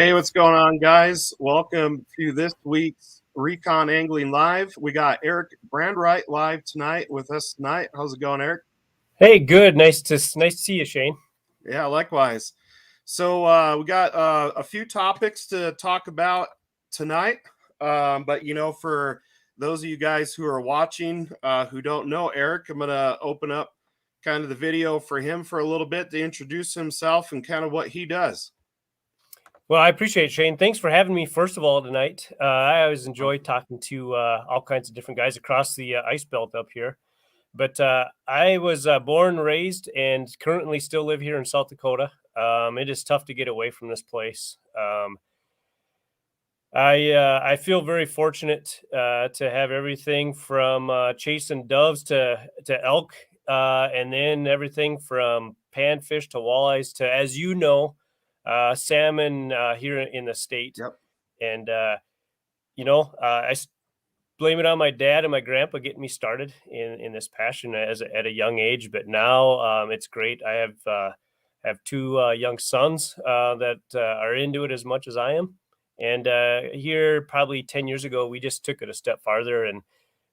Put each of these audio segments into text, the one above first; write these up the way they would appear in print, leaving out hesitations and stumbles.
Hey, what's going on, guys? Welcome to this week's Recon Angling Live. We got Eric Brandriet live tonight with us tonight. How's it going, Eric? Hey, good. Nice to see you, Shane. Yeah, likewise. So we got a few topics to talk about tonight. But for those of you guys who are watching who don't know Eric, I'm gonna open up kind of the video for him for a little bit to introduce himself and kind of what he does. Well, I appreciate it, Shane. Thanks for having me, first of all, tonight. I always enjoy talking to all kinds of different guys across the ice belt up here. But I was born, raised, and currently still live here in South Dakota. It is tough to get away from this place. I feel very fortunate to have everything from chasing doves to elk, and then everything from panfish to walleyes to, as you know, salmon here in the state. Yep. And blame it on my dad and my grandpa getting me started in this passion at a young age. But now it's great. I have two young sons that are into it as much as I am. And here, probably 10 years ago, we just took it a step farther. And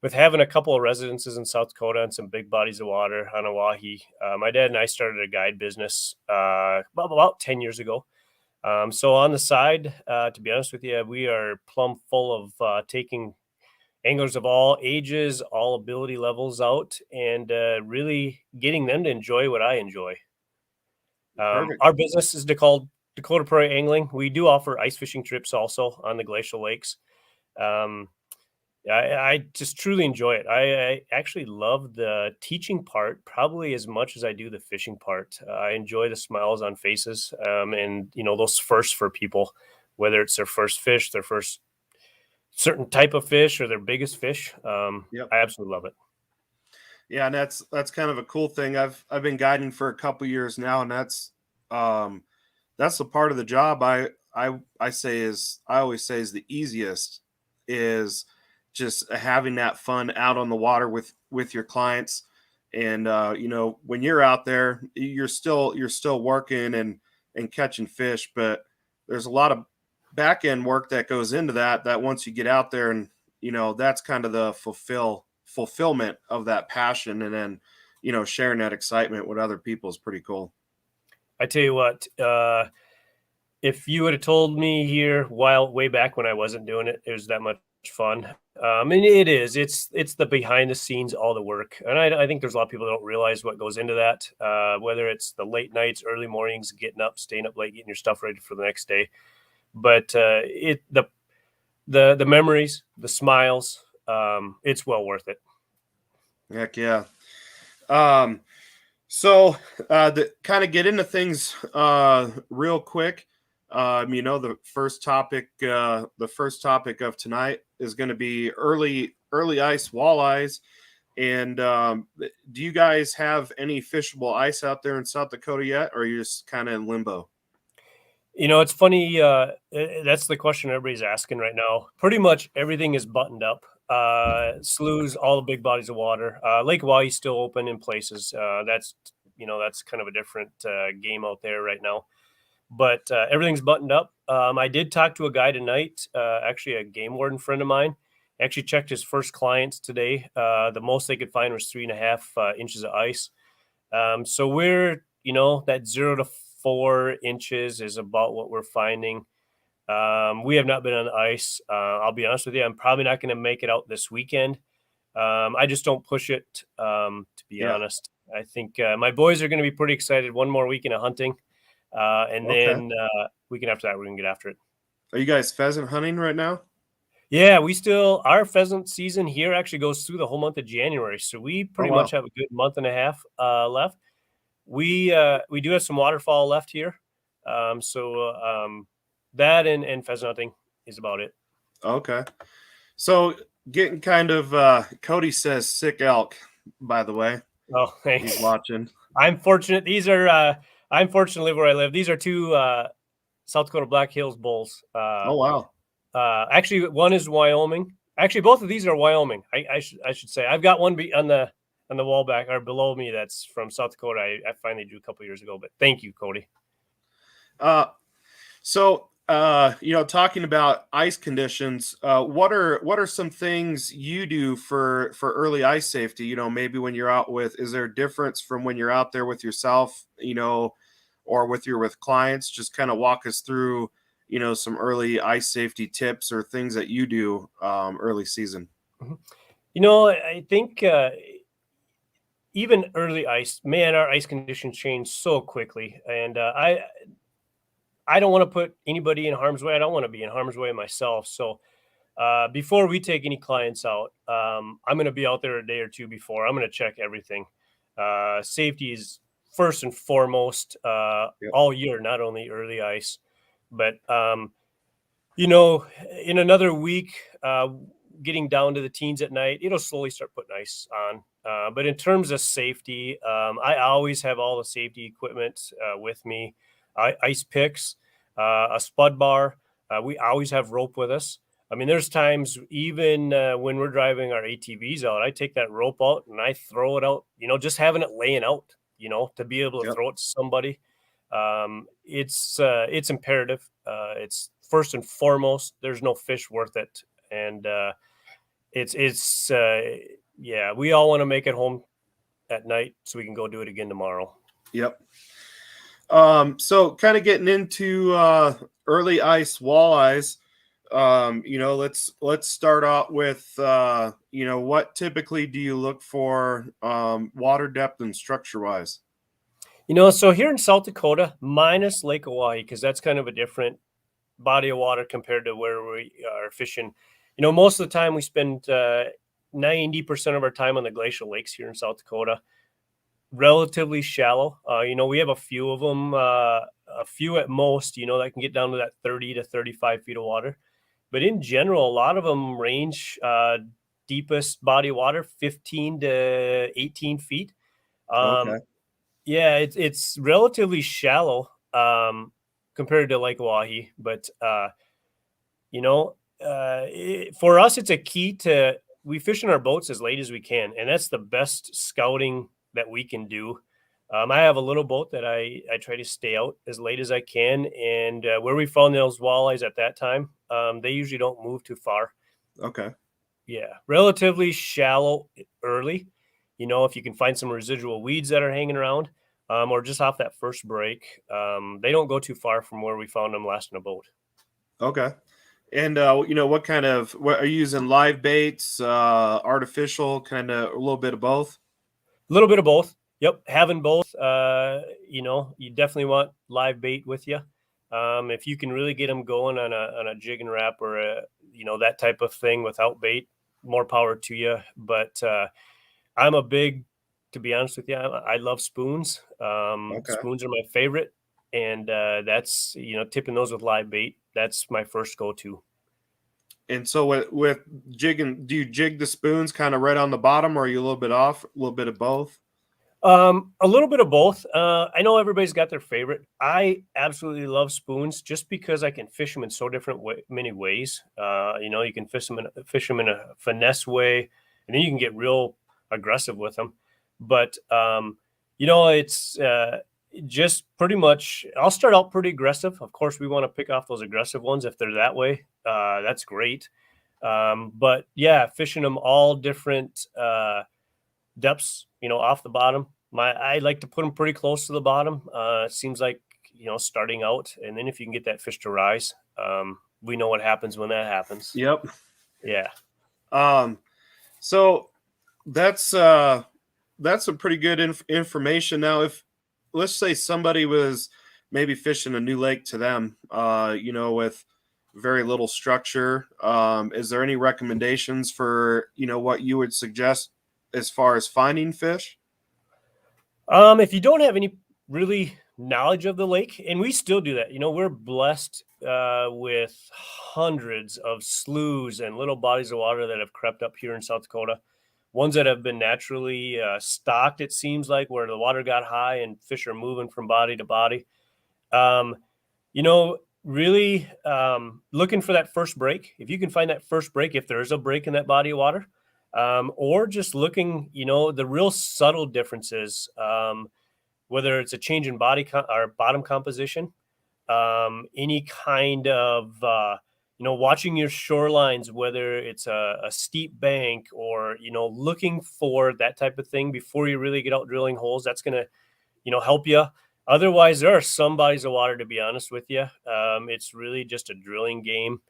with having a couple of residences in South Dakota and some big bodies of water on Oahe, my dad and I started a guide business about 10 years ago. So on the side, to be honest with you, we are plumb full of taking anglers of all ages, all ability levels out, and really getting them to enjoy what I enjoy. Our business is called Dakota Prairie Angling. We do offer ice fishing trips also on the glacial lakes. I just truly enjoy it. I actually love the teaching part probably as much as I do the fishing part. I enjoy the smiles on faces, and those firsts for people, whether it's their first fish, their first certain type of fish, or their biggest fish. Yep. I absolutely love it. Yeah, and that's kind of a cool thing. I've been guiding for a couple years now, and that's the part of the job I always say is the easiest, is just having that fun out on the water with your clients. And when you're out there, you're still working and catching fish, but there's a lot of back end work that goes into that once you get out there, and that's kind of the fulfillment of that passion, and then sharing that excitement with other people is pretty cool. I tell you what, if you would have told me here way back when I wasn't doing it, it was that much fun. And it is. It's the behind the scenes, all the work, and I think there's a lot of people that don't realize what goes into that. Whether it's the late nights, early mornings, getting up, staying up late, getting your stuff ready for the next day, but the memories, the smiles, it's well worth it. Heck yeah. So to kind of get into things real quick, the first topic of tonight is going to be early ice walleyes. And do you guys have any fishable ice out there in South Dakota yet, or are you just kind of in limbo? It's funny. That's the question everybody's asking right now. Pretty much everything is buttoned up. Sloughs, all the big bodies of water. Lake Walleyes still open in places. That's kind of a different game out there right now. But everything's buttoned up. I did talk to a guy tonight, actually a game warden friend of mine. Actually checked his first clients today. The most they could find was 3.5 inches of ice. So we're, that 0 to 4 inches is about what we're finding. We have not been on the ice. I'll be honest with you, I'm probably not going to make it out this weekend. I just don't push it, to be honest. I think my boys are going to be pretty excited. One more weekend of hunting. And then weekend after that, we're going to get after it. Are you guys pheasant hunting right now? Yeah, our pheasant season here actually goes through the whole month of January. So we pretty much have a good month and a half left. We do have some waterfowl left here. That and pheasant hunting is about it. Okay. So getting kind of, Cody says sick elk, by the way. Oh, thanks. He's watching. I'm fortunate. I'm fortunate to live where I live. These are two South Dakota Black Hills bulls. Oh, wow. Actually, one is Wyoming. Actually, both of these are Wyoming. I should say. I've got one on the wall back or below me that's from South Dakota. I finally drew a couple years ago, but thank you, Cody. So talking about ice conditions, what are some things you do for early ice safety? Maybe when you're out with, is there a difference from when you're out there with yourself, or with clients? Just kind of walk us through, some early ice safety tips or things that you do early season. Mhm. I think even early ice, man, our ice conditions change so quickly, and I don't want to put anybody in harm's way. I don't want to be in harm's way myself. So before we take any clients out, I'm going to be out there a day or two before. I'm going to check everything. Safety is first and foremost Yep. all year, not only early ice, but you know, in another week, getting down to the teens at night, it'll slowly start putting ice on. But in terms of safety, I always have all the safety equipment with me. Ice picks, a spud bar. We always have rope with us. I mean, there's times even when we're driving our ATVs out, I take that rope out and I throw it out, just having it laying out, to be able to Yep. throw it to somebody. It's imperative. It's first and foremost. There's no fish worth it, and yeah. We all want to make it home at night so we can go do it again tomorrow. Yep. So kind of getting into early ice walleyes. Let's start out with what typically do you look for water depth and structure wise? So here in South Dakota, minus Lake Hawaii, because that's kind of a different body of water compared to where we are fishing. Most of the time we spend 90% of our time on the glacial lakes here in South Dakota. Relatively shallow. We have a few of them, a few at most, that can get down to that 30 to 35 feet of water. But in general, a lot of them range deepest body of water, 15 to 18 feet. Okay. Yeah, it's relatively shallow compared to Lake Oahe, but for us, it's a key to we fish in our boats as late as we can, and that's the best scouting that we can do. I have a little boat that I try to stay out as late as I can, and where we found those walleyes at that time, they usually don't move too far. Okay. Yeah, relatively shallow early. If you can find some residual weeds that are hanging around, or just off that first break, they don't go too far from where we found them last in a boat. Okay. And what are you using, live baits, artificial, kind of a little bit of both? A little bit of both. Yep, having both. You definitely want live bait with you. If you can really get them going on a jig and wrap or that type of thing without bait, more power to you. But I'm to be honest with you, I love spoons. Okay. Spoons are my favorite, and that's tipping those with live bait. That's my first go-to. And so with jigging, do you jig the spoons kind of right on the bottom, or are you a little bit off, a little bit of both? A little bit of both. I know everybody's got their favorite. I absolutely love spoons just because I can fish them in so many ways. You can fish them in a finesse way, and then you can get real aggressive with them. But it's just pretty much. I'll start out pretty aggressive. Of course, we want to pick off those aggressive ones if they're that way. That's great. But yeah, fishing them all different depths, off the bottom. I like to put them pretty close to the bottom. It seems like, starting out, and then if you can get that fish to rise, we know what happens when that happens. Yep. Yeah. So that's some pretty good information. Now, if let's say somebody was maybe fishing a new lake to them, with very little structure, is there any recommendations for what you would suggest as far as finding fish? If you don't have any really knowledge of the lake, and we still do that, we're blessed with hundreds of sloughs and little bodies of water that have crept up here in South Dakota. Ones that have been naturally stocked, it seems like, where the water got high and fish are moving from body to body. Really looking for that first break. If you can find that first break, if there is a break in that body of water, or just looking, the real subtle differences, whether it's a change in or bottom composition, any kind of, watching your shorelines, whether it's a steep bank or, looking for that type of thing before you really get out drilling holes. That's going to, help you. Otherwise, there are some bodies of water, to be honest with you. It's really just a drilling game.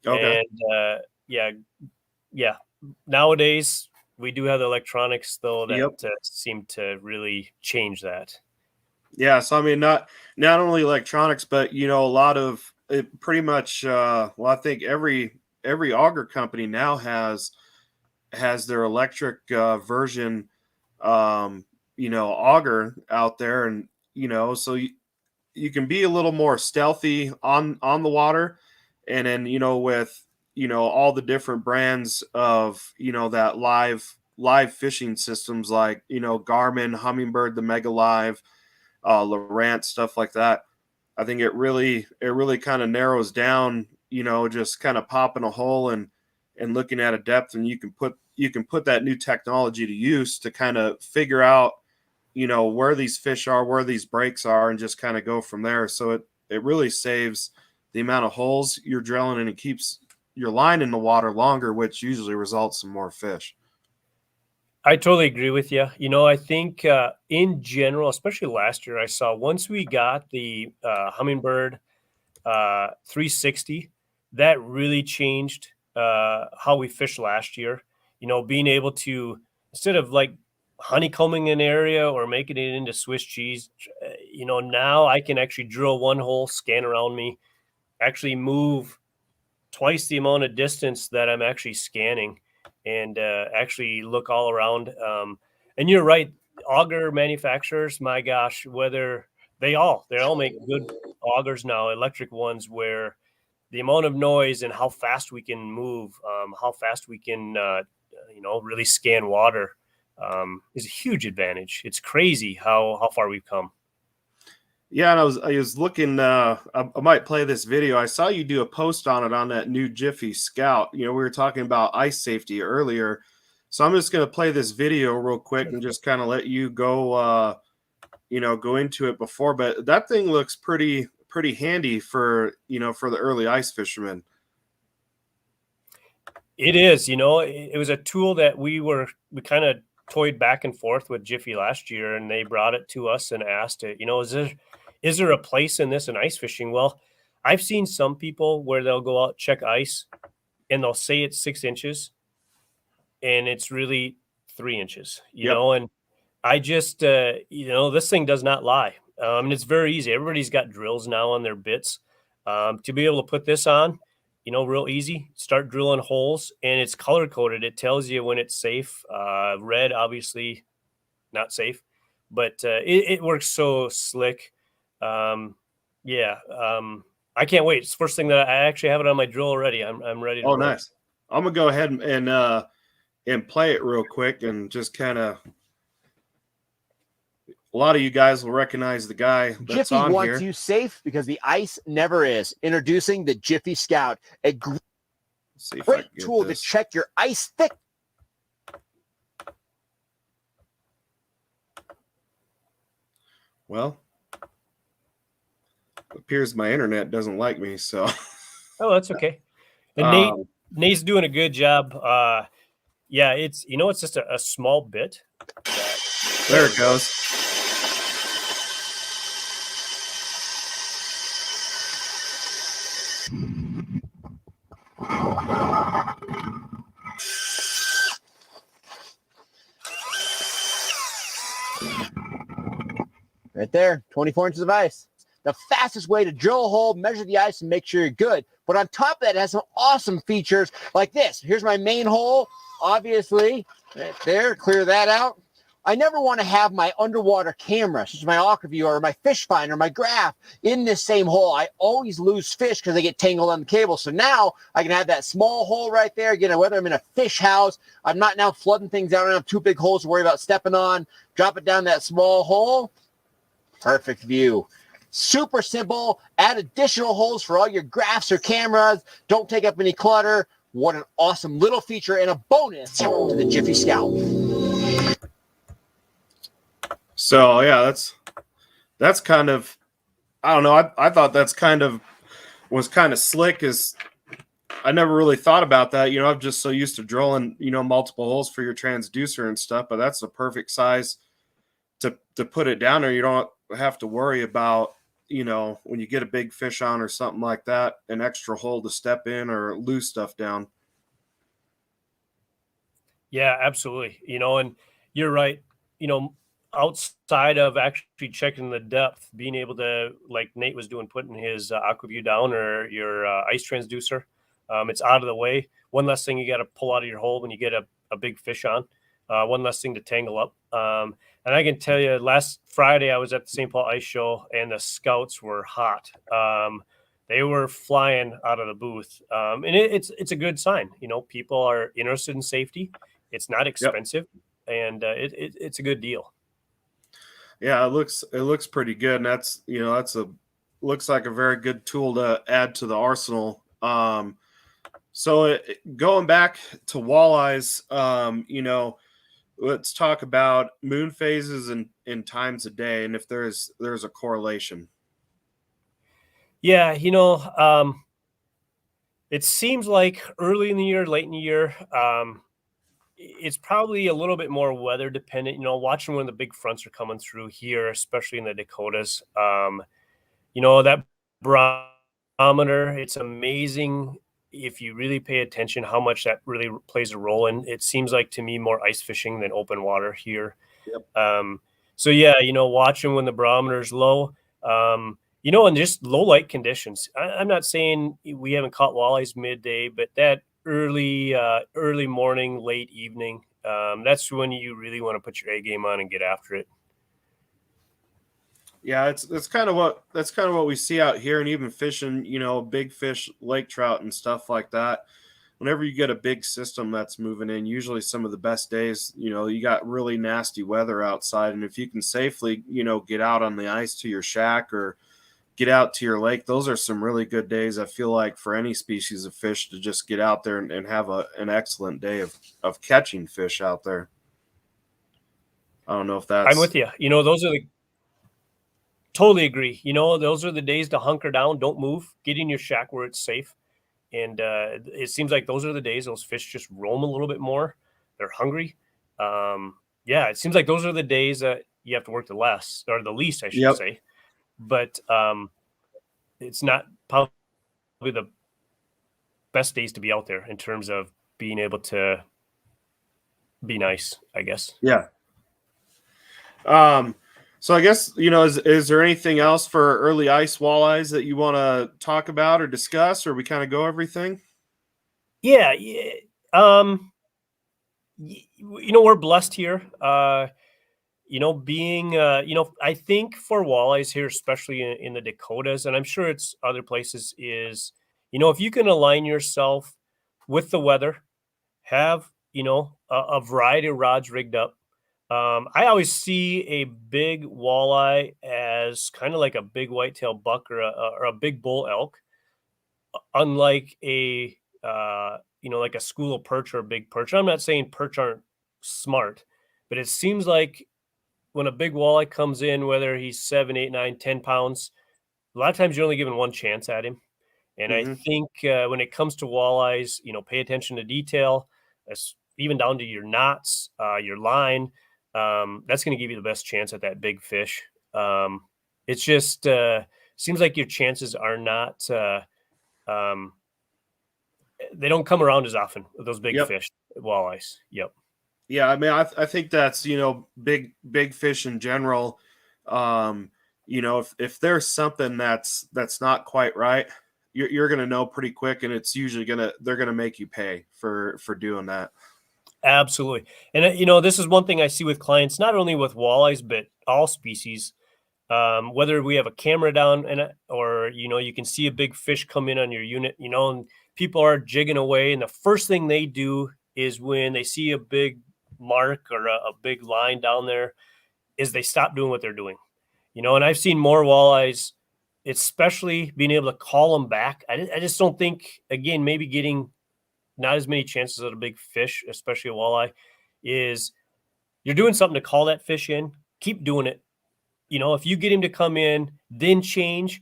Okay. And yeah. Nowadays, we do have the electronics, though, that seem to really change that. Yeah. So, I mean, not only electronics, but, a lot of it pretty much, I think every auger company now has their electric version, auger out there. And, so you can be a little more stealthy on the water. And then, with, all the different brands of, that live fishing systems like, Garmin, Humminbird, the Mega Live, Lowrance, stuff like that. I think it really kind of narrows down, just kind of popping a hole and looking at a depth, and you can put that new technology to use to kind of figure out, where these fish are, where these breaks are, and just kind of go from there. So it really saves the amount of holes you're drilling, and it keeps your line in the water longer, which usually results in more fish. I totally agree with you. I think in general, especially last year, I saw once we got the Humminbird 360, that really changed how we fished last year. Being able to, instead of like honeycombing an area or making it into Swiss cheese, now I can actually drill one hole, scan around me, actually move twice the amount of distance that I'm actually scanning, and actually look all around. And you're right, auger manufacturers, my gosh, whether they all make good augers now, electric ones, where the amount of noise and how fast we can move, how fast we can, really scan water, is a huge advantage. It's crazy how far we've come. Yeah, and I was looking. I might play this video. I saw you do a post on it on that new Jiffy Scout. We were talking about ice safety earlier, so I'm just going to play this video real quick and just kind of let you go, go into it before. But that thing looks pretty handy for for the early ice fishermen. It is. It was a tool that we kind of toyed back and forth with Jiffy last year, and they brought it to us and asked it, is there a place in this in ice fishing? Well, I've seen some people where they'll go out, check ice, and they'll say it's 6 inches, and it's really 3 inches, and I just, this thing does not lie. And it's very easy. Everybody's got drills now on their bits. To be able to put this on, real easy, start drilling holes, and it's color coded. It tells you when it's safe. Red, obviously not safe, but it works so slick. I can't wait. It's the first thing that I actually have it on my drill already. I'm ready to roll. Nice. I'm gonna go ahead and play it real quick, and just kind of, a lot of you guys will recognize the guy that's Jiffy on wants here. you safe because the ice never is. Introducing the Jiffy Scout, a great tool to check your ice thick. Well, it appears my internet doesn't like me, so. Oh, that's okay. And Nate's doing a good job. It's it's just a small bit. There it goes. Right there, 24 inches of ice. The fastest way to drill a hole, measure the ice, and make sure you're good. But on top of that, it has some awesome features like this. Here's my main hole, obviously. Right there, clear that out. I never want to have my underwater camera, such as my AquaView or my fish finder, my graph, in this same hole. I always lose fish because they get tangled on the cable. So now I can have that small hole right there. Again, whether I'm in a fish house, I'm not now flooding things out. I don't have 2 big holes to worry about stepping on. Drop it down that small hole. Perfect view. Super simple. Add additional holes for all your graphs or cameras. Don't take up any clutter. What an awesome little feature and a bonus to the Jiffy Scout. So yeah, that's kind of, I don't know. I thought was kind of slick, as I never really thought about that. I'm just so used to drilling, multiple holes for your transducer and stuff, but that's the perfect size to put it down there. You don't have to worry about, when you get a big fish on or something like that, an extra hole to step in or lose stuff down. Yeah, absolutely. And you're right. Outside of actually checking the depth, being able to, like Nate was doing, putting his AquaView down or your ice transducer, it's out of the way. One less thing you got to pull out of your hole when you get a big fish on. One less thing to tangle up. And I can tell you, last Friday I was at the St. Paul Ice Show, and the scouts were hot. They were flying out of the booth, and it's a good sign. People are interested in safety. It's not expensive, and it's a good deal. Yeah, it looks pretty good, and that's looks like a very good tool to add to the arsenal. So going back to walleyes, let's talk about moon phases and times a day, and if there's a correlation. Yeah, it seems like early in the year, late in the year, it's probably a little bit more weather dependent. Watching when the big fronts are coming through here, especially in the Dakotas, that barometer, it's amazing if you really pay attention how much that really plays a role in. It seems like to me more ice fishing than open water here. Yep. So yeah, watching when the barometer is low, and just low light conditions. I'm not saying we haven't caught walleyes midday, but that early morning, late evening, that's when you really want to put your A game on and get after it. Yeah, that's kind of what we see out here, and even fishing, big fish, lake trout and stuff like that. Whenever you get a big system that's moving in, usually some of the best days, you got really nasty weather outside, and if you can safely, get out on the ice to your shack or get out to your lake, those are some really good days. I feel like for any species of fish to just get out there and have an excellent day of catching fish out there. I don't know if that's. I'm with you. Those are totally agree. Those are the days to hunker down, don't move, get in your shack where it's safe. And it seems like those are the days those fish just roam a little bit more. They're hungry. Yeah, it seems like those are the days that you have to work the least, I should say. But it's not probably the best days to be out there in terms of being able to be nice, I guess. Yeah. So I guess, is there anything else for early ice walleyes that you want to talk about or discuss, or we kind of go everything? Yeah. We're blessed here. Being, I think for walleyes here, especially in the Dakotas, and I'm sure it's other places, is, if you can align yourself with the weather, have, a variety of rods rigged up. I always see a big walleye as kind of like a big whitetail buck or a big bull elk, unlike like a school of perch or a big perch. I'm not saying perch aren't smart, but it seems like when a big walleye comes in, whether he's 7, 8, 9, 10 pounds, a lot of times you're only given one chance at him. And I think when it comes to walleyes, pay attention to detail, even down to your knots, your line. That's going to give you the best chance at that big fish. It's just seems like your chances are not they don't come around as often with those big fish, walleyes. Yep. Yeah, I mean, I think that's big fish in general. If there's something that's not quite right, you're gonna know pretty quick, and it's usually they're gonna make you pay for doing that. Absolutely. And, this is one thing I see with clients, not only with walleyes, but all species, whether we have a camera down or, you can see a big fish come in on your unit, and people are jigging away. And the first thing they do is when they see a big mark or a big line down there is they stop doing what they're doing, and I've seen more walleyes, especially being able to call them back. I just don't think, again, maybe getting not as many chances at a big fish, especially a walleye, is you're doing something to call that fish in. Keep doing it. if you get him to come in, then change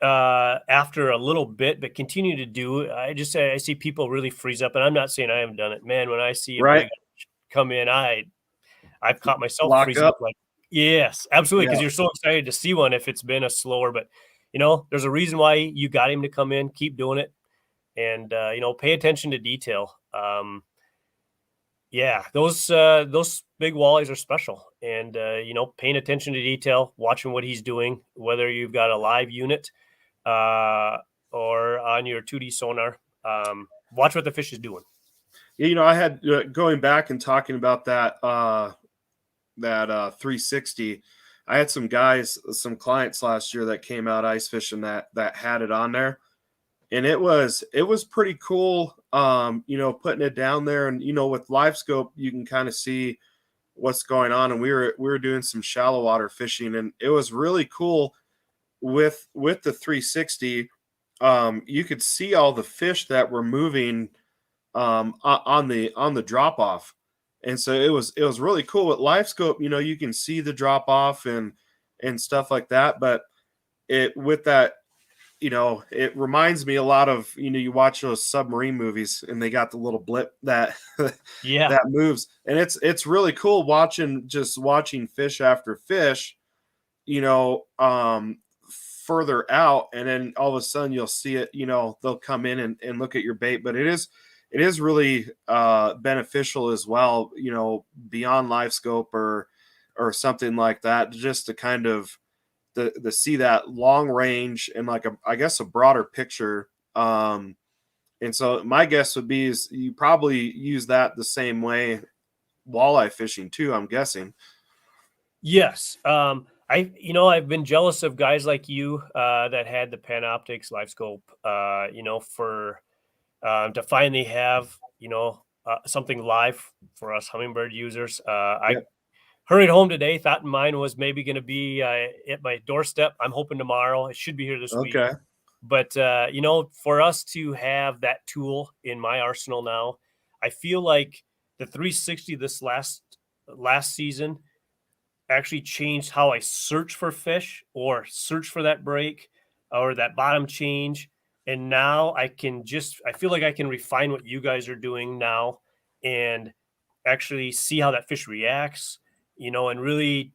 after a little bit, but continue to do, I see people really freeze up, and I'm not saying I haven't done it, man. When I see a big come in, I've caught myself Lock freezing up. up. Like, yes, absolutely. Cause Yeah. you're so excited to see one if it's been a slower, but there's a reason why you got him to come in, keep doing it. And, pay attention to detail. Those big walleyes are special, and paying attention to detail, watching what he's doing, whether you've got a live unit or on your 2D sonar, watch what the fish is doing. I had going back and talking about that 360. I had some clients last year that came out ice fishing that had it on there, and it was pretty cool. Putting it down there, and with live scope you can kind of see what's going on. And we were doing some shallow water fishing, and it was really cool with the 360. You could see all the fish that were moving on the drop off, and so it was really cool. With live scope, you can see the drop off and stuff like that, but it reminds me a lot of, you watch those submarine movies and they got the little blip that that moves, and it's really cool watching fish after fish, further out, and then all of a sudden you'll see it, they'll come in and look at your bait. But it is really beneficial as well, beyond live scope or something like that, just to kind of the see that long range and like a broader picture. And so my guess would be is you probably use that the same way walleye fishing too, I'm guessing. Yes. I've been jealous of guys like you that had the Panoptics live scope, for to finally have, something live for us Humminbird users. I hurried home today, thought mine was maybe going to be at my doorstep. I'm hoping tomorrow. It should be here this week. But, for us to have that tool in my arsenal now, I feel like the 360 this last season actually changed how I search for fish or search for that break or that bottom change. And now I feel like I can refine what you guys are doing now and actually see how that fish reacts, and really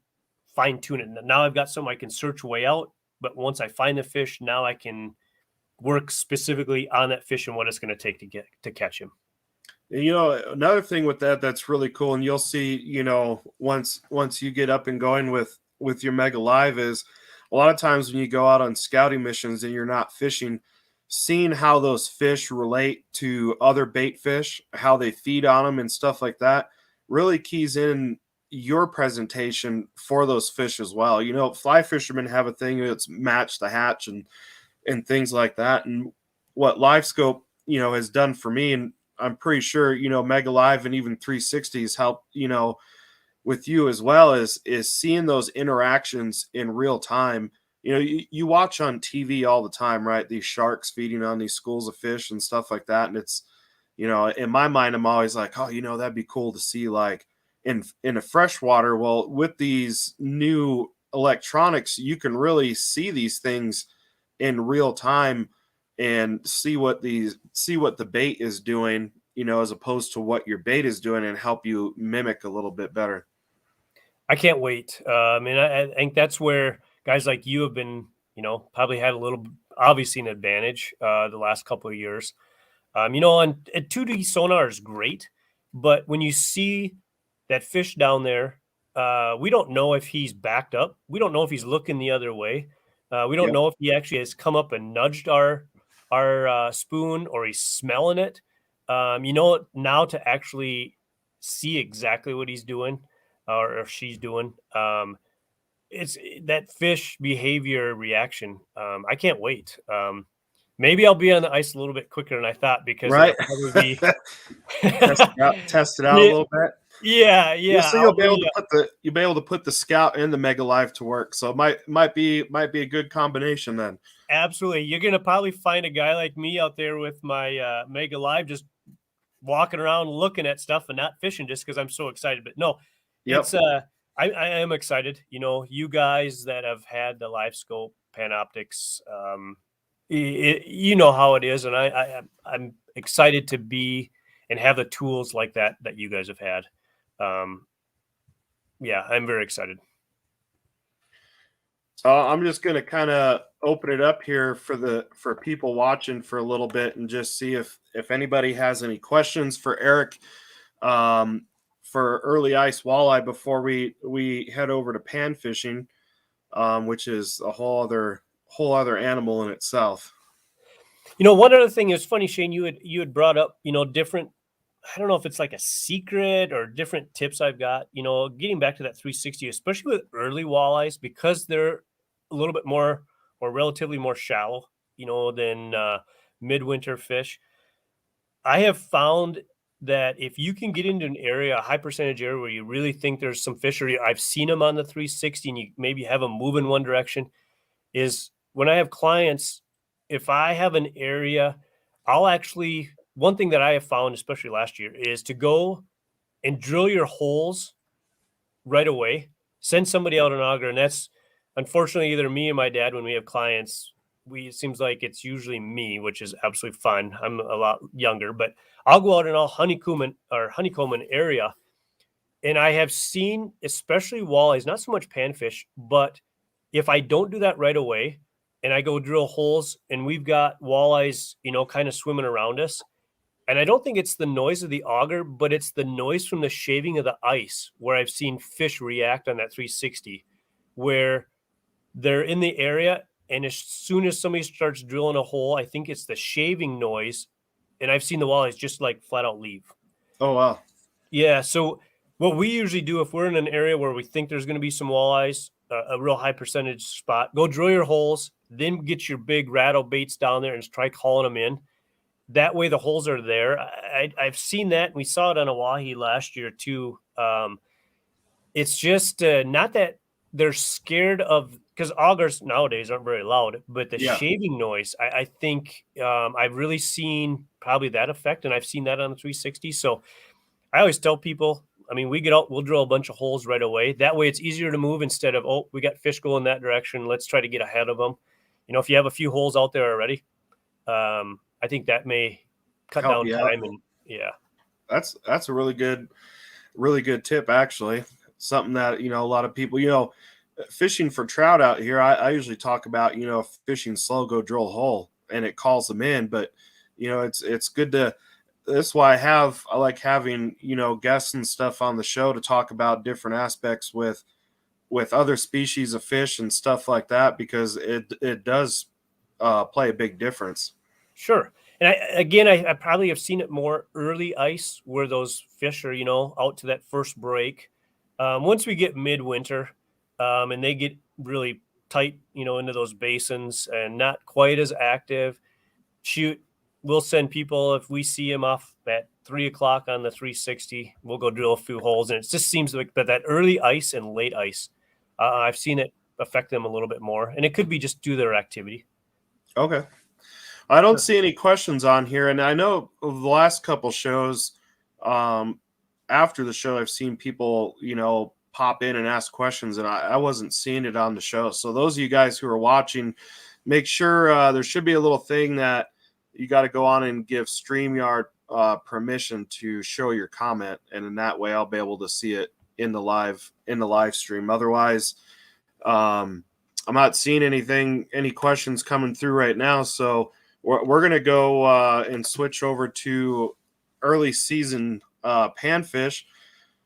fine tune it. Now I've got something I can search way out, but once I find the fish, now I can work specifically on that fish and what it's going to take to catch him. Another thing with that's really cool, and you'll see, once you get up and going with your Mega Live, is a lot of times when you go out on scouting missions and you're not fishing, seeing how those fish relate to other bait fish, how they feed on them and stuff like that, really keys in your presentation for those fish as well. Fly fishermen have a thing that's match the hatch and things like that. And what live scope, has done for me, and I'm pretty sure, Mega Live and even 360s help, with you as well, is seeing those interactions in real time. You watch on TV all the time, right? These sharks feeding on these schools of fish and stuff like that. And it's, in my mind, I'm always like, oh, that'd be cool to see like in a freshwater. Well, with these new electronics, you can really see these things in real time and see what the bait is doing, as opposed to what your bait is doing, and help you mimic a little bit better. I can't wait. I think that's where guys like you have been, probably had a little, obviously, an advantage the last couple of years. And 2D sonar is great, but when you see that fish down there, we don't know if he's backed up. We don't know if he's looking the other way. We don't know if he actually has come up and nudged our spoon, or he's smelling it. Now to actually see exactly what he's doing or she's doing, it's that fish behavior reaction. I can't wait. Maybe I'll be on the ice a little bit quicker than I thought, because right. It'll probably be test it out a little bit. Yeah. So you'll be able to put the Scout and the Mega Live to work. So it might be a good combination then. Absolutely. You're gonna probably find a guy like me out there with my Mega Live, just walking around looking at stuff and not fishing, just because I'm so excited. But no, it's I am excited. You guys that have had the live scope Panoptics, you know how it is, and I'm excited to be and have the tools like that you guys have had. Yeah, I'm very excited. I'm just going to kind of open it up here for people watching for a little bit and just see if anybody has any questions for Eric for early ice walleye before we head over to pan fishing, which is a whole other animal in itself. One other thing is funny, Shane, you had brought up, different, I don't know if it's like a secret or different tips I've got, getting back to that 360, especially with early walleyes, because they're a little bit more or relatively more shallow, than midwinter fish. I have found that if you can get into an area, a high percentage area where you really think there's some fish, or I've seen them on the 360 and you maybe have them move in one direction, is when I have clients, if I have an area, one thing that I have found, especially last year, is to go and drill your holes right away, send somebody out an auger. And that's unfortunately either me and my dad, when we have clients, it seems like it's usually me, which is absolutely fun. I'm a lot younger, but I'll go out and I'll honeycomb an area. And I have seen, especially walleyes, not so much panfish, but if I don't do that right away and I go drill holes and we've got walleyes, kind of swimming around us, and I don't think it's the noise of the auger, but it's the noise from the shaving of the ice where I've seen fish react on that 360, where they're in the area. And as soon as somebody starts drilling a hole, I think it's the shaving noise. And I've seen the walleyes just like flat out leave. Oh, wow. Yeah. So what we usually do if we're in an area where we think there's going to be some walleyes, a real high percentage spot, go drill your holes, then get your big rattle baits down there and just try calling them in. That way the holes are there. I've seen that. And we saw it on Oahe last year too. It's just not that they're scared of, because augers nowadays aren't very loud, but the shaving noise, I think I've really seen probably that effect. And I've seen that on the 360. So I always tell people, we get out, we'll drill a bunch of holes right away. That way it's easier to move instead of, we got fish going that direction. Let's try to get ahead of them. If you have a few holes out there already, I think that may cut down time. And that's a really good tip, actually. Something that, a lot of people, fishing for trout out here, I usually talk about, fishing slow, go drill a hole and it calls them in. But, it's good to, that's why I like having, guests and stuff on the show to talk about different aspects with other species of fish and stuff like that, because it does play a big difference. Sure. And I probably have seen it more early ice where those fish are, out to that first break. Once we get midwinter and they get really tight, into those basins and not quite as active, we'll send people, if we see them off at 3:00 on the 360, we'll go drill a few holes. And it just seems like, but that early ice and late ice, I've seen it affect them a little bit more. And it could be just due to their activity. Okay. I don't see any questions on here. And I know the last couple shows, after the show, I've seen people, pop in and ask questions, and I wasn't seeing it on the show. So those of you guys who are watching, make sure there should be a little thing that you got to go on and give StreamYard permission to show your comment. And in that way, I'll be able to see it in the live stream. Otherwise, I'm not seeing any questions coming through right now. So we're going to go and switch over to early season panfish.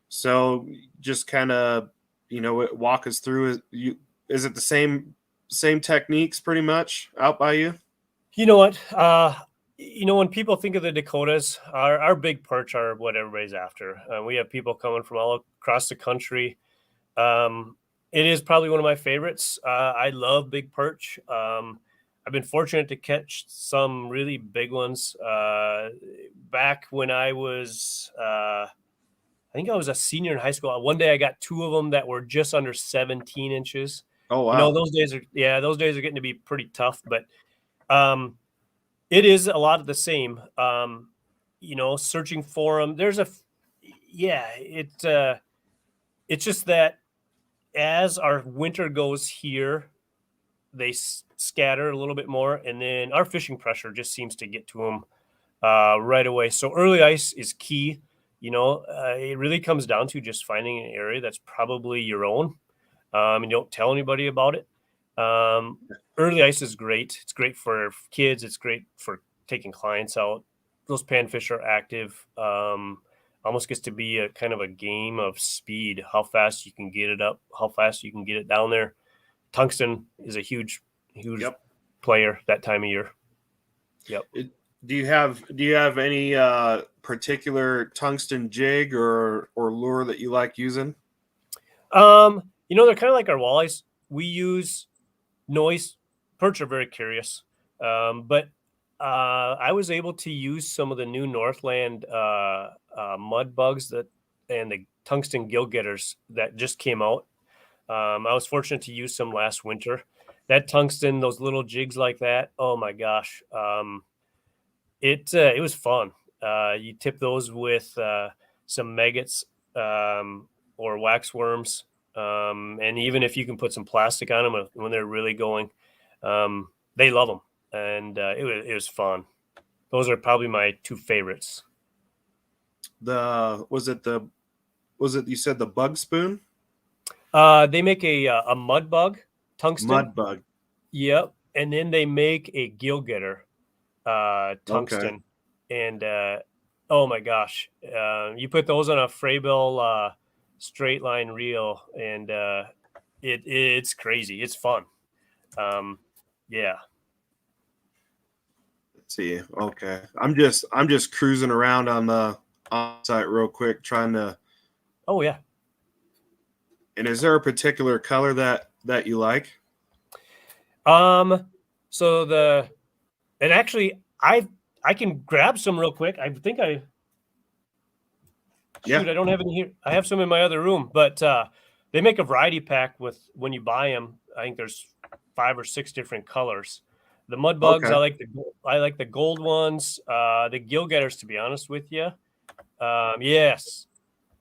So just kind of, walk us through. Is it the same techniques pretty much out by you? You know what? When people think of the Dakotas, our big perch are what everybody's after. We have people coming from all across the country. It is probably one of my favorites. I love big perch. I've been fortunate to catch some really big ones. Back when I was, I think I was a senior in high school. One day I got 2 of them that were just under 17 inches. Oh, wow. Those days are getting to be pretty tough, but it is a lot of the same. Searching for them. It's just that as our winter goes here, they scatter a little bit more, and then our fishing pressure just seems to get to them right away. So early ice is key. It really comes down to just finding an area that's probably your own, and don't tell anybody about it. Early ice is great. It's great for kids. It's great for taking clients out. Those panfish are active. Almost gets to be a kind of a game of speed, how fast you can get it up, how fast you can get it down there. Tungsten is a huge player that time of year. Yep. Do you have any particular tungsten jig or lure that you like using? They're kind of like our walleyes. We use noise. Perch are very curious, but I was able to use some of the new Northland mud bugs and the tungsten gill getters that just came out. I was fortunate to use some last winter. That tungsten, those little jigs like that, oh my gosh, it was fun. You tip those with some maggots or wax worms, and even if you can put some plastic on them when they're really going, they love them, and it was fun. Those are probably my two favorites. Was it you said the bug spoon? They make a mud bug, tungsten. Mud bug. Yep. And then they make a gill getter, tungsten. Okay. And oh my gosh. You put those on a Fraybill straight line reel, and it's crazy. It's fun. Yeah. Let's see. Okay. I'm just cruising around on the site real quick trying to. Oh yeah. And is there a particular color that you like? And actually I can grab some real quick. I think I don't have any here. I have some in my other room, but they make a variety pack with when you buy them. I think there's 5 or 6 different colors. The mud bugs, okay. I like the gold ones. The gill getters, to be honest with you. Yes,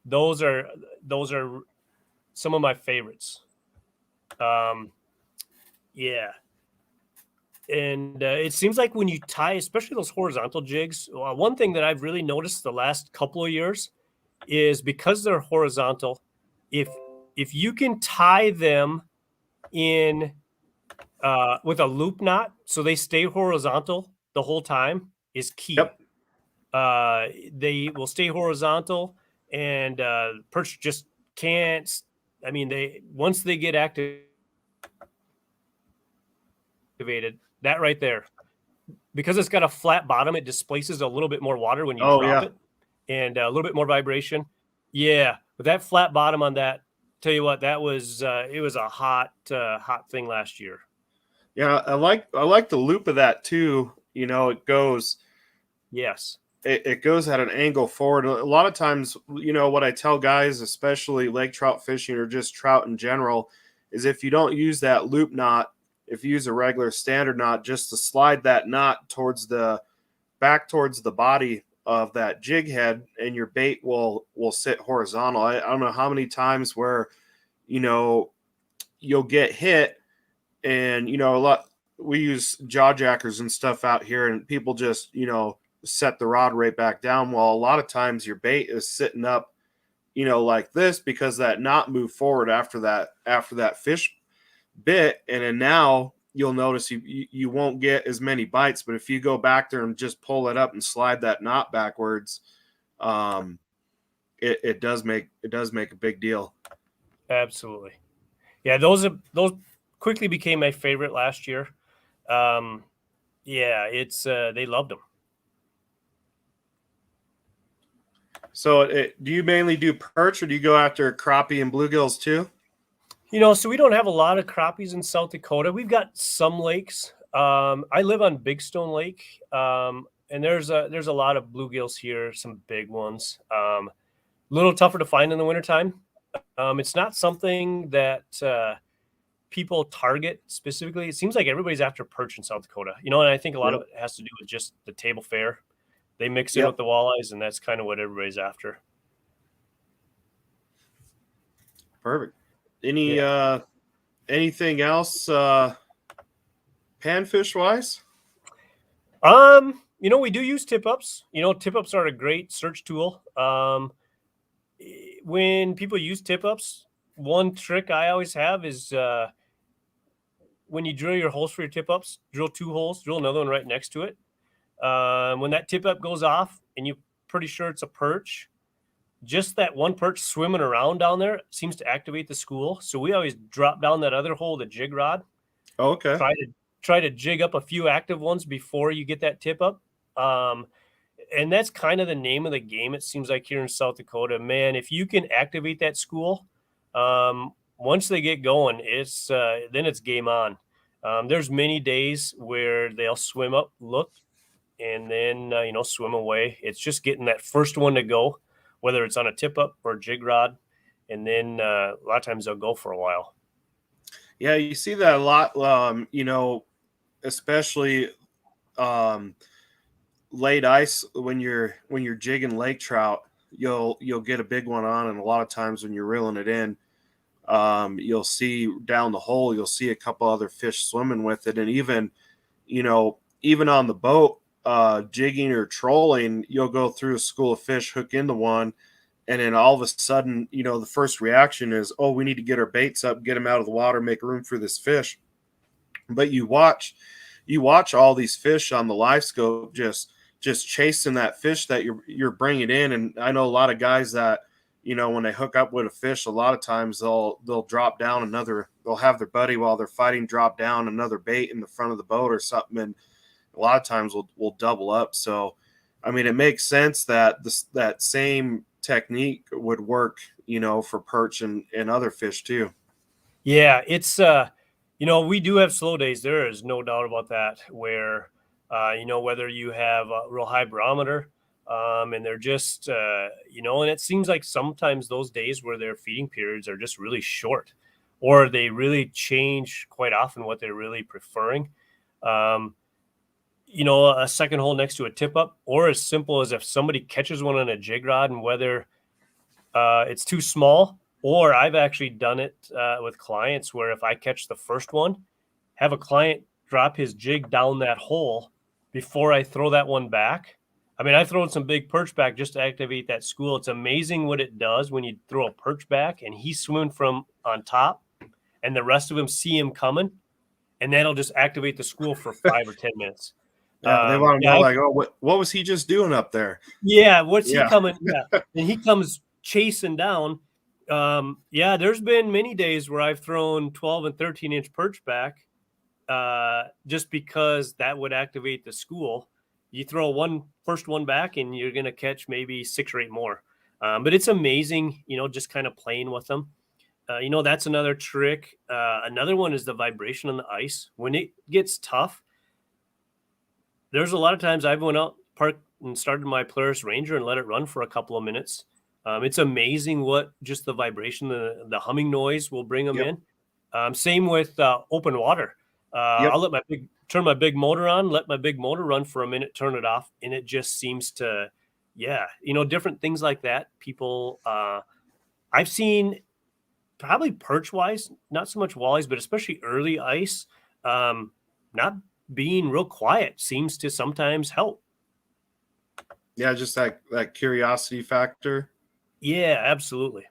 those are some of my favorites. Yeah. And it seems like when you tie, especially those horizontal jigs, one thing that I've really noticed the last couple of years is because they're horizontal, if you can tie them in with a loop knot so they stay horizontal the whole time is key. Yep. They will stay horizontal, and perch just can't. I mean, once they get activated, that right there, because it's got a flat bottom, it displaces a little bit more water when you drop it, and a little bit more vibration. Yeah, but that flat bottom on that, tell you what, that was it was a hot thing last year. Yeah, I like the loop of that too. It goes. Yes. It goes at an angle forward. A lot of times, what I tell guys, especially lake trout fishing or just trout in general, is if you don't use that loop knot, if you use a regular standard knot, just to slide that knot back towards the body of that jig head, and your bait will sit horizontal. I don't know how many times where, you'll get hit, and a lot. We use jaw jackers and stuff out here, and people just set the rod right back down. Well, a lot of times your bait is sitting up, like this, because that knot moved forward after that fish bit. And then now you'll notice you won't get as many bites, but if you go back there and just pull it up and slide that knot backwards, it does make a big deal. Absolutely. Yeah. Those quickly became my favorite last year. Yeah, it's, they loved them. So do you mainly do perch, or do you go after crappie and bluegills too? So we don't have a lot of crappies in South Dakota. We've got some lakes. I live on Big Stone Lake, and there's a lot of bluegills here, some big ones. A little tougher to find in the wintertime. It's not something that people target specifically. It seems like everybody's after perch in South Dakota, and I think a lot of it has to do with just the table fare. They mix it with the walleyes, and that's kind of what everybody's after. Perfect. Anything else panfish wise? We do use tip ups. Tip ups are a great search tool. When people use tip ups, one trick I always have is when you drill your holes for your tip ups, drill 2 holes, drill another one right next to it. When that tip up goes off and you're pretty sure it's a perch, just that one perch swimming around down there seems to activate the school. So we always drop down that other hole, the jig rod. Okay. Try to jig up a few active ones before you get that tip up. And that's kind of the name of the game. It seems like here in South Dakota, man, if you can activate that school, once they get going, then it's game on. There's many days where they'll swim up, look, and then, swim away. It's just getting that first one to go, whether it's on a tip up or a jig rod. And then a lot of times they'll go for a while. Yeah, you see that a lot, especially late ice when you're jigging lake trout, you'll get a big one on, and a lot of times when you're reeling it in, you'll see down the hole, you'll see a couple other fish swimming with it, and even on the boat, jigging or trolling, you'll go through a school of fish, hook into one, and then all of a sudden, the first reaction is, oh, we need to get our baits up, get them out of the water, make room for this fish. But you watch all these fish on the live scope just chasing that fish that you're bringing in. And I know a lot of guys that, when they hook up with a fish, a lot of times they'll drop down they'll have their buddy while they're fighting drop down another bait in the front of the boat or something. And a lot of times we'll double up. So, I mean, it makes sense that that same technique would work, for perch and other fish too. Yeah, it's we do have slow days. There is no doubt about that, where whether you have a real high barometer, and they're just and it seems like sometimes those days where their feeding periods are just really short, or they really change quite often what they're really preferring. A second hole next to a tip up, or as simple as if somebody catches one on a jig rod, and whether it's too small, or I've actually done it with clients where if I catch the first one, have a client drop his jig down that hole before I throw that one back. I mean, I've thrown some big perch back just to activate that school. It's amazing what it does when you throw a perch back and he's swimming from on top and the rest of them see him coming, and that'll just activate the school for 5 or 10 minutes. Yeah, they want to know, like, oh, what was he just doing up there? Yeah, what's he coming? Yeah, and he comes chasing down. There's been many days where I've thrown 12 and 13-inch perch back, just because that would activate the school. You throw first one back, and you're going to catch maybe 6 or 8 more. But it's amazing, just kind of playing with them. That's another trick. Another one is the vibration on the ice. When it gets tough, there's a lot of times I've went out, parked, and started my Polaris Ranger and let it run for a couple of minutes. It's amazing what just the vibration, the humming noise will bring them in. Same with open water. I'll turn my big motor on, let my big motor run for a minute, turn it off, and it just seems to, different things like that. People, I've seen probably perch-wise, not so much walleyes, but especially early ice, not being real quiet seems to sometimes help. Yeah, just that curiosity factor. Yeah, absolutely.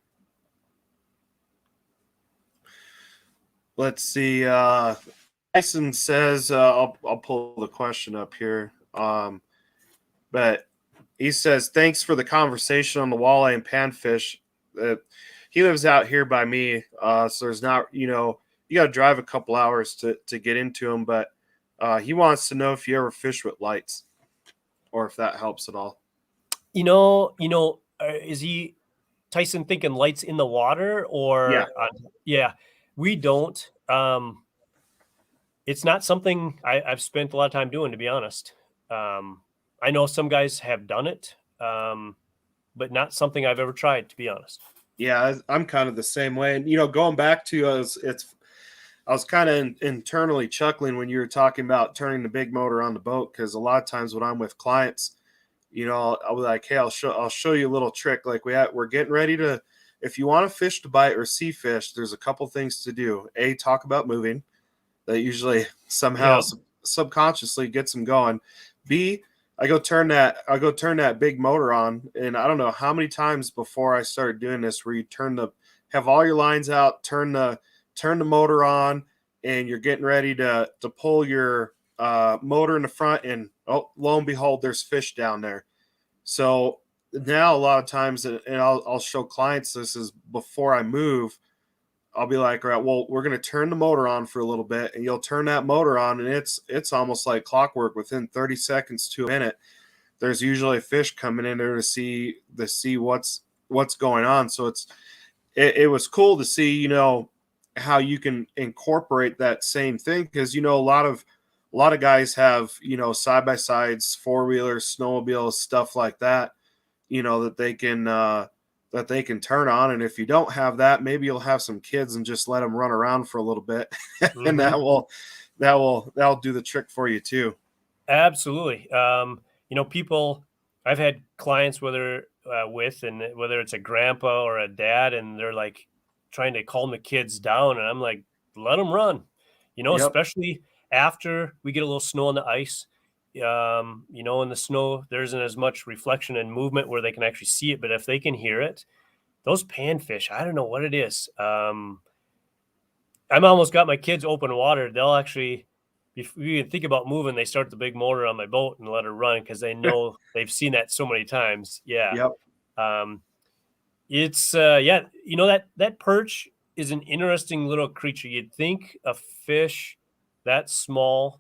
Let's see. Tyson says, I'll pull the question up here. But he says, thanks for the conversation on the walleye and panfish. He lives out here by me. So there's not, you got to drive a couple hours to get into him. But he wants to know if you ever fish with lights, or if that helps at all. Is he, Tyson, thinking lights in the water or? Yeah, we don't. It's not something I've spent a lot of time doing, to be honest. I know some guys have done it, but not something I've ever tried, to be honest. Yeah, I'm kind of the same way. And, going back to I was kind of internally chuckling when you were talking about turning the big motor on the boat, because a lot of times when I'm with clients, I'll be like, hey, I'll show you a little trick. Like we're getting ready to, if you want to fish to bite or see fish, there's a couple things to do. A, talk about moving. That usually somehow subconsciously gets them going. B, I go turn that big motor on, and I don't know how many times before I started doing this where you have all your lines out, turn the motor on, and you're getting ready to pull your motor in the front, and oh, lo and behold, there's fish down there. So now a lot of times, and I'll show clients this is before I move. I'll be like, all right, well, we're going to turn the motor on for a little bit, and you'll turn that motor on, and it's almost like clockwork. Within 30 seconds to a minute, there's usually a fish coming in there to see what's going on. So it was cool to see, you know, how you can incorporate that same thing, because, you know, a lot of guys have, you know, side-by-sides, four-wheelers, snowmobiles, stuff like that, you know, that they can turn on. And if you don't have that, maybe you'll have some kids and just let them run around for a little bit. And that'll do the trick for you too. Absolutely. You know, I've had clients, whether it's a grandpa or a dad, and they're like trying to calm the kids down. And I'm like, let them run, you know, especially after we get a little snow on the ice. You know, in the snow, there isn't as much reflection and movement where they can actually see it. But if they can hear it, those panfish, I don't know what it is. I'm almost got my kids open water. They'll actually, if we even think about moving, they start the big motor on my boat and let her run because they know they've seen that so many times. Yeah. Yep. It's you know, that perch is an interesting little creature. You'd think a fish that small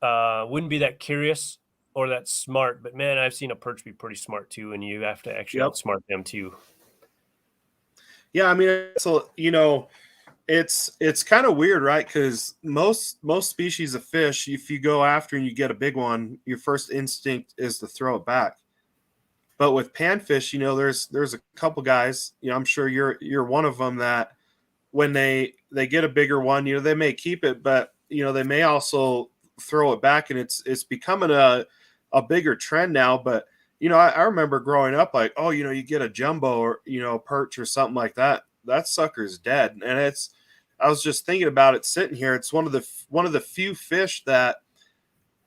wouldn't be that curious or that smart, but man, I've seen a perch be pretty smart too, and you have to actually outsmart them too. Yeah, I mean, so, you know, it's kind of weird, right? Because most species of fish, if you go after and you get a big one, your first instinct is to throw it back. But with panfish, you know, there's a couple guys, you know, I'm sure you're one of them, that when they get a bigger one, you know, they may keep it, but, you know, they may also throw it back, and it's becoming a bigger trend now. But, you know, I remember growing up, like, oh, you know, you get a jumbo or, you know, perch or something like that, that sucker's dead. And I was just thinking about it sitting here. It's one of the few fish that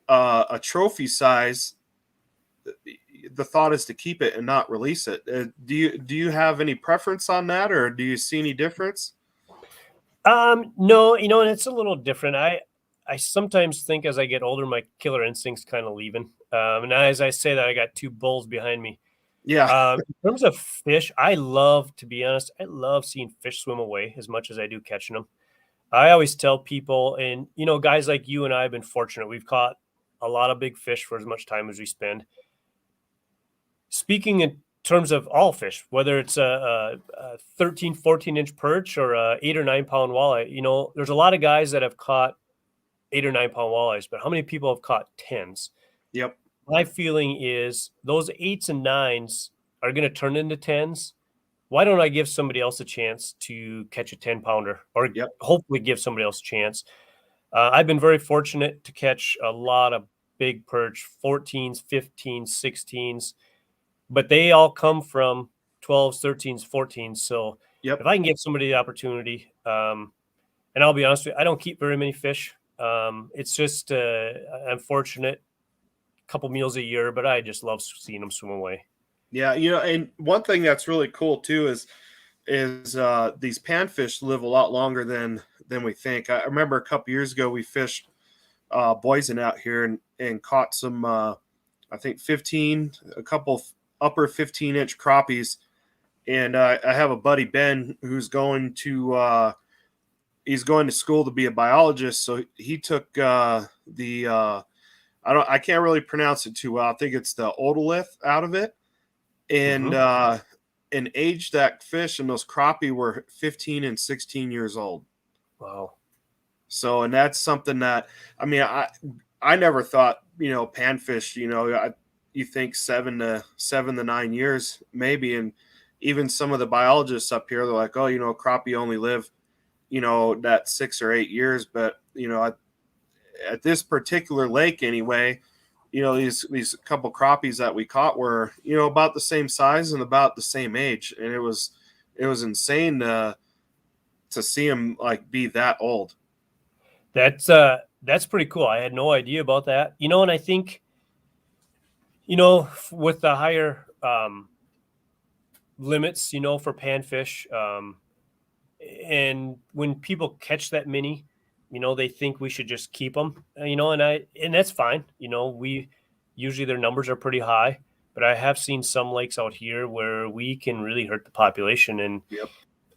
a trophy size, the thought is to keep it and not release it. Do you have any preference on that, or do you see any difference? No, you know, and it's a little different. I sometimes think as I get older, my killer instinct's kind of leaving. And as I say that, I got two bulls behind me. Yeah. In terms of fish, to be honest, I love seeing fish swim away as much as I do catching them. I always tell people, and, you know, guys like you and I have been fortunate. We've caught a lot of big fish for as much time as we spend. Speaking in terms of all fish, whether it's a 13, 14-inch perch or a 8 or 9 pound walleye, you know, there's a lot of guys that have caught 8 or 9 pound walleyes, but how many people have caught 10s? Yep. My feeling is those 8s and 9s are going to turn into 10s. Why don't I give somebody else a chance to catch a 10 pounder, or hopefully give somebody else a chance? I've been very fortunate to catch a lot of big perch, 14s, 15s, 16s, but they all come from 12s, 13s, 14s. So if I can give somebody the opportunity, and I'll be honest with you, I don't keep very many fish. It's just I'm fortunate, a couple meals a year, but I just love seeing them swim away. Yeah, you know, and one thing that's really cool too is these panfish live a lot longer than we think. I remember a couple years ago we fished Boysen out here and caught some I think a couple upper 15-inch crappies, and I have a buddy, Ben, who's going to school to be a biologist, so he took I can't really pronounce it too well. I think it's the otolith out of it, and aged that fish, and those crappie were 15 and 16 years old. Wow. So, and that's something that, I mean, I never thought, you know, panfish, you know, you think 7 to 9 years maybe, and even some of the biologists up here, they're like, oh, you know, crappie only live, you know, that 6 or 8 years. But, you know, at this particular lake anyway, you know, these couple crappies that we caught were, you know, about the same size and about the same age. And it was it was insane to see them like be that old. That's pretty cool. I had no idea about that. And I think, with the higher limits, for panfish, and when people catch that mini, they think we should just keep them, and that's fine. We usually their numbers are pretty high, but I have seen some lakes out here where we can really hurt the population. And Yep.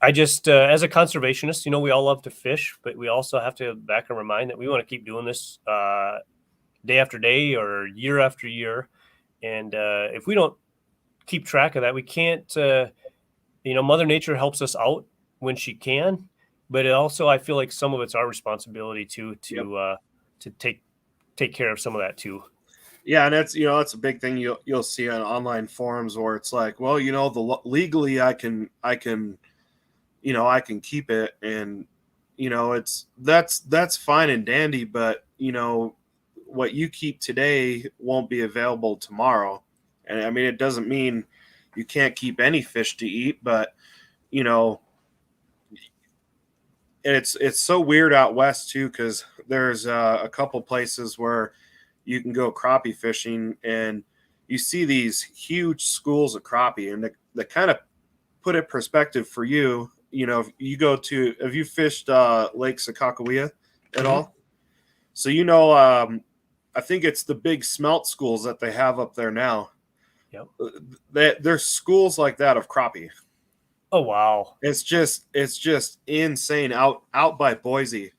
I just, as a conservationist, we all love to fish, but we also have to back and remind that we want to keep doing this day after day or year after year. And if we don't keep track of that, we can't, Mother Nature helps us out when she can, but it also, I feel like some of it's our responsibility to take care of some of that too. Yeah, and that's a big thing you'll see on online forums where it's like, well, legally I can keep it, and that's fine and dandy, but what you keep today won't be available tomorrow. And I mean, it doesn't mean you can't keep any fish to eat, but it's so weird out west too, because there's a couple places where you can go crappie fishing and you see these huge schools of crappie, and they kind of put it perspective for you. If you go to, have you fished Lake Sakakawea at all? So I think it's the big smelt schools that they have up there now. Yep. There's schools like that of crappie. Oh wow! It's just insane out by Boise,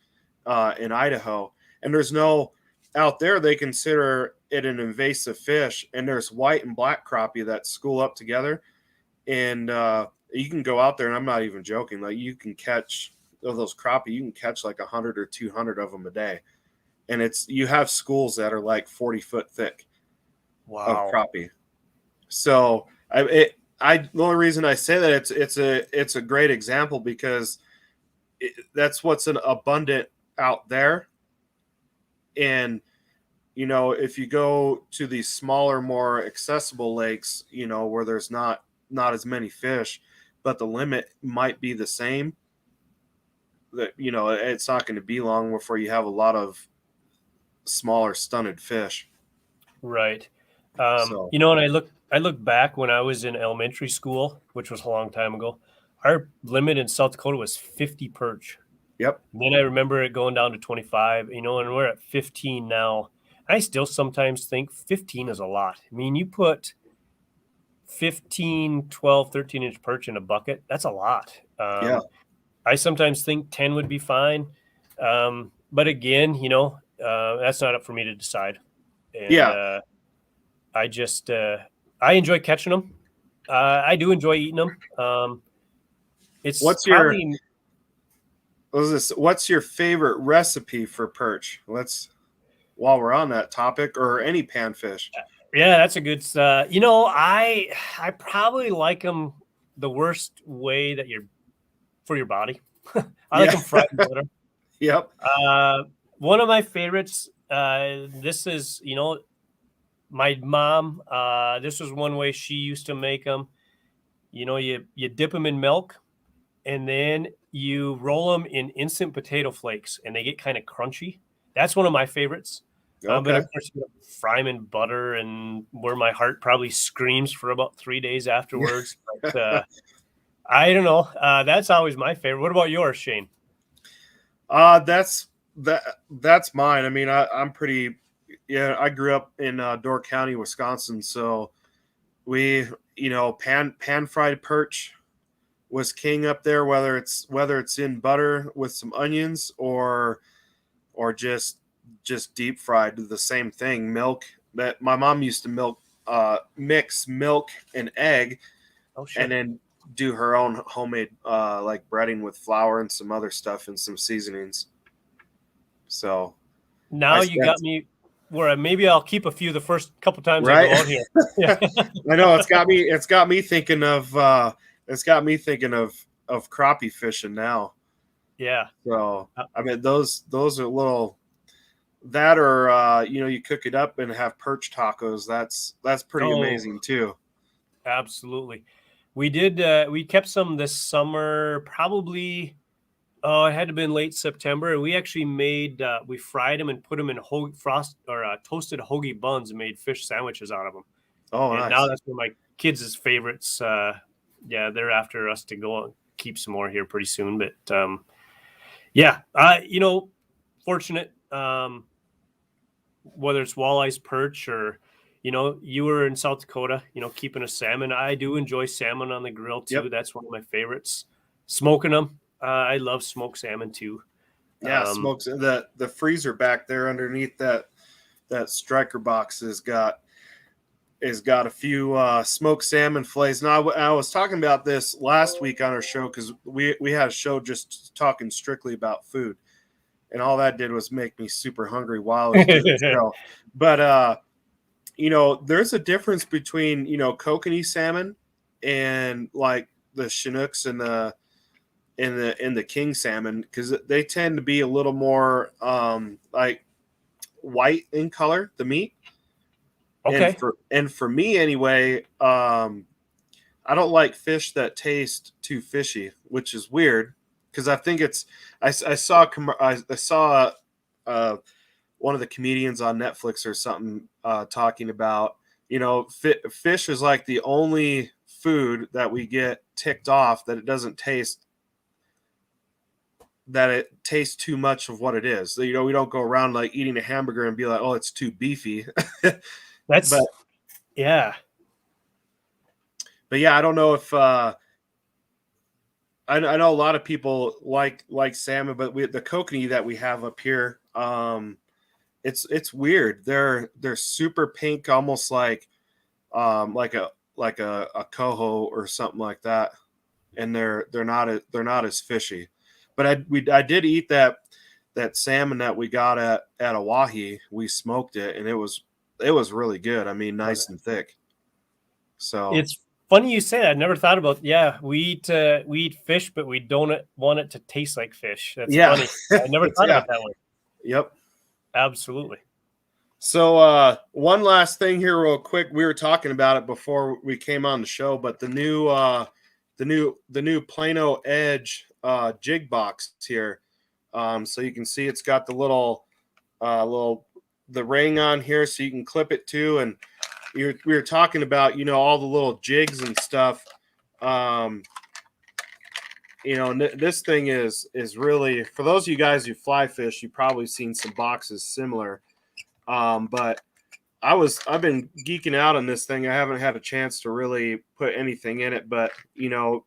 in Idaho, and there's no out there. They consider it an invasive fish, and there's white and black crappie that school up together, and you can go out there, and I'm not even joking. Like, you can catch those crappie, you can catch like 100 or 200 of them a day, and you have schools that are like 40 foot thick. Wow. Of crappie. So the only reason I say that it's a great example because that's what's an abundant out there. And if you go to these smaller, more accessible lakes, where there's not as many fish, but the limit might be the same, that it's not going to be long before you have a lot of smaller stunted fish. Right. And I look back when I was in elementary school, which was a long time ago. Our limit in South Dakota was 50 perch. Yep. And then I remember it going down to 25, and we're at 15 now. I still sometimes think 15 is a lot. I mean, you put 15, 12, 13-inch perch in a bucket, that's a lot. Yeah. I sometimes think 10 would be fine. But again, that's not up for me to decide. And, yeah. I just, I enjoy catching them. I do enjoy eating them. What's your favorite recipe for perch? While we're on that topic, or any panfish. Yeah, that's a good. I probably like them the worst way that for your body. I like them fried in butter. Yep. One of my favorites. This is, my mom. This was one way she used to make them. You dip them in milk, and then you roll them in instant potato flakes, and they get kind of crunchy. That's one of my favorites. Okay. But of course, fry them in butter, and where my heart probably screams for about 3 days afterwards. But I don't know. That's always my favorite. What about yours, Shane? That's mine. I mean, I'm pretty. Yeah, I grew up in Door County, Wisconsin, so we, pan fried perch was king up there. Whether it's in butter with some onions or just deep fried, the same thing. Milk, that my mom used to mix milk and egg, and then do her own homemade like breading with flour and some other stuff and some seasonings. So now you got me where maybe I'll keep a few the first couple times right? I go out here. Yeah. I know it's got me thinking of crappie fishing now. Yeah. So I mean those are little. That or you cook it up and have perch tacos. That's pretty amazing too. Absolutely. We did. We kept some this summer, probably. Oh, it had to have been late September. And we actually made. We fried them and put them in toasted hoagie buns and made fish sandwiches out of them. Oh, And nice. now that's one of my kids' favorites. Yeah, they're after us to go and keep some more here pretty soon. But yeah, fortunate. Whether it's walleyes, perch, or you were in South Dakota, keeping a salmon. I do enjoy salmon on the grill too. Yep. That's one of my favorites. Smoking them, I love smoked salmon too. Yeah, smokes. The freezer back there underneath that striker box has got a few smoked salmon fillets. Now I was talking about this last week on our show because we had a show just talking strictly about food, and all that did was make me super hungry while I was doing the show. But there's a difference between kokanee salmon and like the Chinooks and the king salmon, because they tend to be a little more like white in color, the meat. Okay. And for me anyway, I don't like fish that taste too fishy, which is weird because I think I saw one of the comedians on Netflix or something talking about fish is like the only food that we get ticked off that it doesn't taste, that it tastes too much of what it is. So, we don't go around like eating a hamburger and be like, oh, it's too beefy. Yeah. But yeah, I don't know if I know a lot of people like salmon, but the kokanee that we have up here, it's weird. They're super pink, almost like a coho or something like that, and they're not as fishy. But I did eat that salmon that we got at Oahe. We smoked it, and it was really good. I mean, nice and thick. So it's funny you say that. I never thought about. Yeah, we eat fish, but we don't want it to taste like fish. That's funny. I never thought of it that way. Yep. Absolutely. So one last thing here real quick. We were talking about it before we came on the show, but the new Plano Edge jig box here. So you can see it's got the little the ring on here, so you can clip it too. And we were talking about all the little jigs and stuff. This thing is really, for those of you guys who fly fish, you've probably seen some boxes similar. But I've been geeking out on this thing. I haven't had a chance to really put anything in it, but a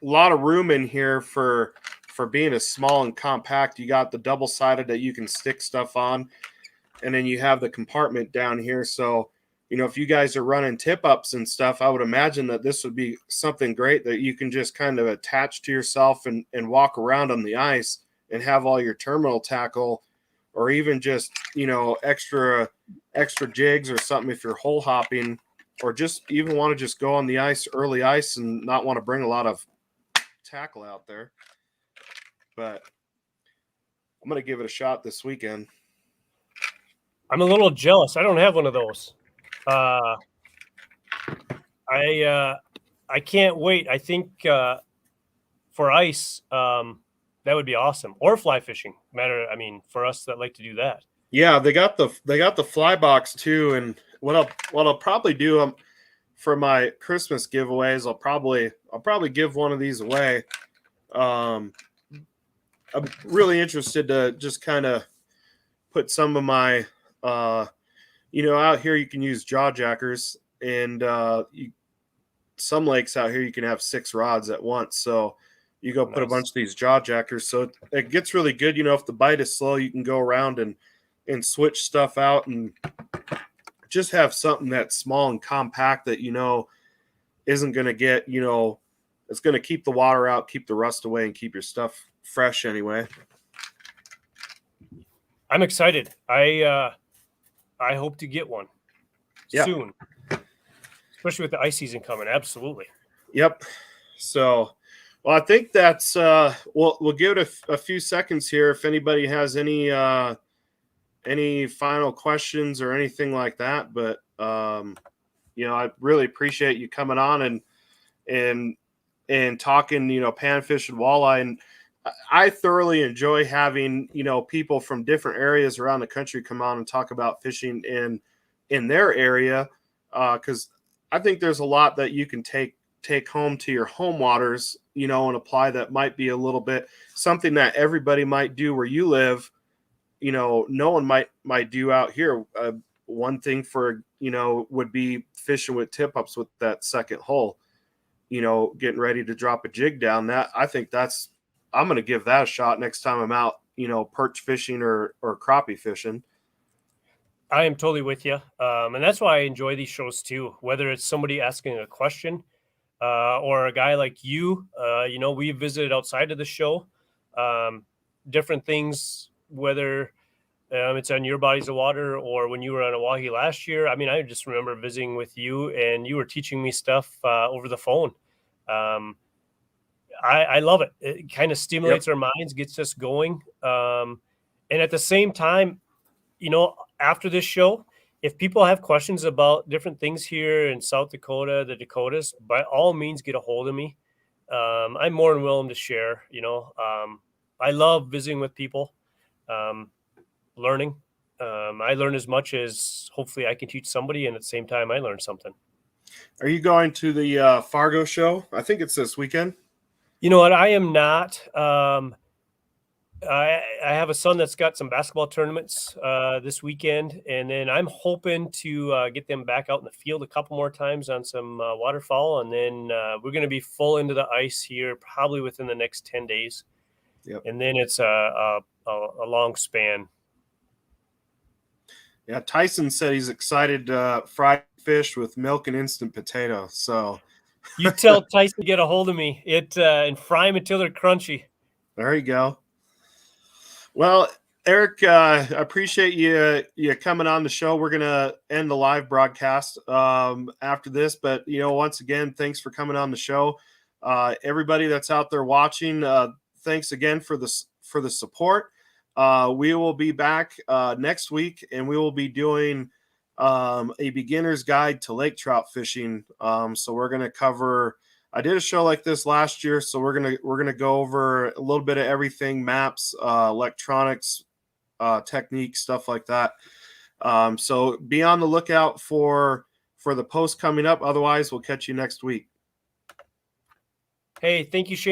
lot of room in here for being as small and compact. You got the double-sided that you can stick stuff on, and then you have the compartment down here. So, if you guys are running tip-ups and stuff, I would imagine that this would be something great that you can just kind of attach to yourself and walk around on the ice and have all your terminal tackle, or even just, extra jigs or something if you're hole hopping, or just even want to just go on the ice, early ice, and not want to bring a lot of tackle out there. But I'm going to give it a shot this weekend. I'm a little jealous. I don't have one of those. I can't wait. I think for ice, that would be awesome. Or fly fishing. For us that like to do that. Yeah, they got the fly box too. And what I'll probably do for my Christmas giveaways, I'll probably give one of these away. I'm really interested to just kind of put some of my, out here you can use jaw jackers, and some lakes out here you can have 6 rods at once. So you go put a bunch of these jaw jackers. So it gets really good. If the bite is slow, you can go around and switch stuff out and just have something that's small and compact that, isn't going to get, it's going to keep the water out, keep the rust away, and keep your stuff fresh anyway. I'm excited. I hope to get one soon, especially with the ice season coming. Absolutely. Yep. So, well, I think that's we'll give it a few seconds here if anybody has any final questions or anything like that. But I really appreciate you coming on and talking, panfish and walleye. And I thoroughly enjoy having, people from different areas around the country come on and talk about fishing in their area. Cause I think there's a lot that you can take home to your home waters, and apply that might be a little bit something that everybody might do where you live, no one might do out here. One thing would be fishing with tip ups with that second hole, getting ready to drop a jig down. That I think I'm going to give that a shot next time I'm out, perch fishing or crappie fishing. I am totally with you. And that's why I enjoy these shows too, whether it's somebody asking a question or a guy like you. We visited outside of the show, different things, whether it's on your bodies of water or when you were on Oahe last year. I mean, I just remember visiting with you and you were teaching me stuff over the phone. I love it. It kind of stimulates our minds, gets us going. And at the same time, after this show, if people have questions about different things here in South Dakota, the Dakotas, by all means, get a hold of me. I'm more than willing to share. I love visiting with people, learning. I learn as much as hopefully I can teach somebody, and at the same time, I learn something. Are you going to the Fargo show? I think it's this weekend. You know what? I am not. I have a son that's got some basketball tournaments this weekend, and then I'm hoping to get them back out in the field a couple more times on some waterfowl, and then we're going to be full into the ice here probably within the next 10 days. Yep. And then it's a long span. Yeah, Tyson said he's excited to fry fish with milk and instant potato. So you tell Tyson to get a hold of me and fry them until they're crunchy. There you go. Well, Eric, I appreciate you coming on the show. We're gonna end the live broadcast after this, but once again, thanks for coming on the show. Everybody that's out there watching, thanks again for the support. We will be back next week, and we will be doing a beginner's guide to lake trout fishing. So we're gonna cover. I did a show like this last year, so we're gonna go over a little bit of everything: maps, electronics, techniques, stuff like that. So be on the lookout for the post coming up. Otherwise, we'll catch you next week. Hey, thank you, Shane.